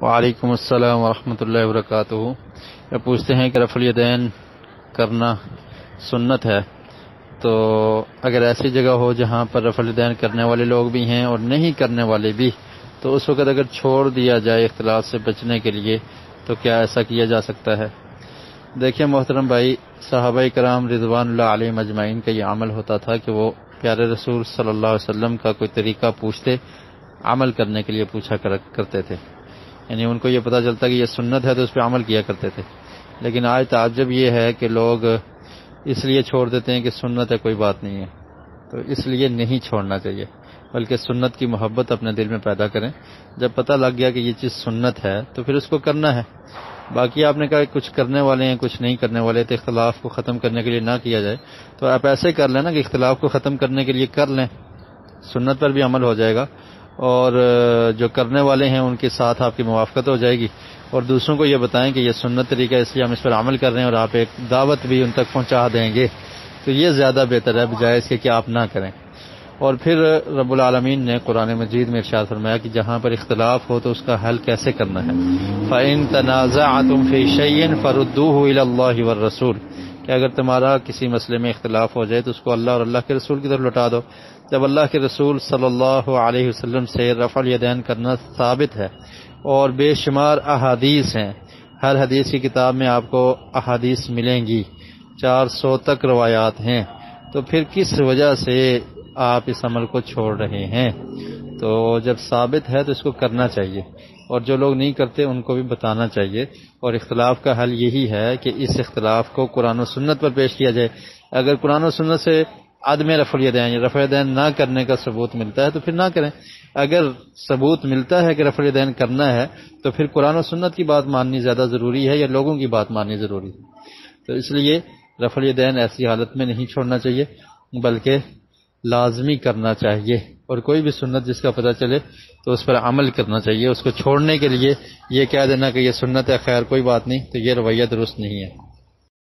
وعلیکم السلام ورحمۃ اللہ وبرکاتہ۔ یہ پوچھتے ہیں کہ رفع الیدین کرنا سنت ہے، تو اگر ایسی جگہ ہو جہاں پر رفع الیدین کرنے والے لوگ بھی ہیں اور نہیں کرنے والے بھی، تو اس وقت اگر چھوڑ دیا جائے اختلاف سے بچنے کے لیے تو کیا ایسا کیا جا سکتا ہے؟ دیکھیں محترم بھائی، صحابہ کرام رضوان اللہ علیہم اجمعین کا یہ عمل ہوتا تھا کہ وہ پیارے رسول صلی اللہ علیہ وسلم کا کوئی طریقہ پوچھتے، عمل کرنے کے لیے پوچھا کرتے تھے، یعنی ان کو یہ پتہ چلتا کہ یہ سنت ہے تو اس پہ عمل کیا کرتے تھے۔ لیکن آج تعجب یہ ہے کہ لوگ اس لیے چھوڑ دیتے ہیں کہ سنت ہے، کوئی بات نہیں ہے، تو اس لیے نہیں چھوڑنا چاہیے، بلکہ سنت کی محبت اپنے دل میں پیدا کریں۔ جب پتہ لگ گیا کہ یہ چیز سنت ہے تو پھر اس کو کرنا ہے۔ باقی آپ نے کہا کہ کچھ کرنے والے ہیں کچھ نہیں کرنے والے، تو اختلاف کو ختم کرنے کے لیے نہ کیا جائے، تو آپ ایسے کر لیں نا کہ اختلاف کو ختم کرنے کے لیے کر لیں، سنت پر بھی عمل ہو جائے گا، اور جو کرنے والے ہیں ان کے ساتھ آپ کی موافقت ہو جائے گی، اور دوسروں کو یہ بتائیں کہ یہ سنت طریقہ ہے اس لیے ہم اس پر عمل کر رہے ہیں، اور آپ ایک دعوت بھی ان تک پہنچا دیں گے، تو یہ زیادہ بہتر ہے بجائے اس کے کہ آپ نہ کریں۔ اور پھر رب العالمین نے قرآن مجید میں ارشاد فرمایا کہ جہاں پر اختلاف ہو تو اس کا حل کیسے کرنا ہے۔ فَإِن تَنَازَعْتُمْ فِي شَيْءٍ فَرُدُّوهُ إِلَى اللَّهِ وَالرَّسُولِ، کہ اگر تمہارا کسی مسئلے میں اختلاف ہو جائے تو اس کو اللہ اور اللہ کے رسول کی طرف لوٹا دو۔ جب اللہ کے رسول صلی اللہ علیہ وسلم سے رفع الیدین کرنا ثابت ہے اور بے شمار احادیث ہیں، ہر حدیث کی کتاب میں آپ کو احادیث ملیں گی، 400 تک روایات ہیں، تو پھر کس وجہ سے آپ اس عمل کو چھوڑ رہے ہیں؟ تو جب ثابت ہے تو اس کو کرنا چاہیے، اور جو لوگ نہیں کرتے ان کو بھی بتانا چاہیے، اور اختلاف کا حل یہی ہے کہ اس اختلاف کو قرآن و سنت پر پیش کیا جائے۔ اگر قرآن و سنت سے عدم رفع الیدین یا رفع الیدین نہ کرنے کا ثبوت ملتا ہے تو پھر نہ کریں، اگر ثبوت ملتا ہے کہ رفع الیدین کرنا ہے تو پھر قرآن و سنت کی بات ماننی زیادہ ضروری ہے یا لوگوں کی بات ماننی ضروری ہے؟ تو اس لیے رفع الیدین ایسی حالت میں نہیں چھوڑنا چاہیے، بلکہ لازمی کرنا چاہیے، اور کوئی بھی سنت جس کا پتہ چلے تو اس پر عمل کرنا چاہیے۔ اس کو چھوڑنے کے لیے یہ کہہ دینا کہ یہ سنت ہے خیر کوئی بات نہیں، تو یہ رویہ درست نہیں ہے۔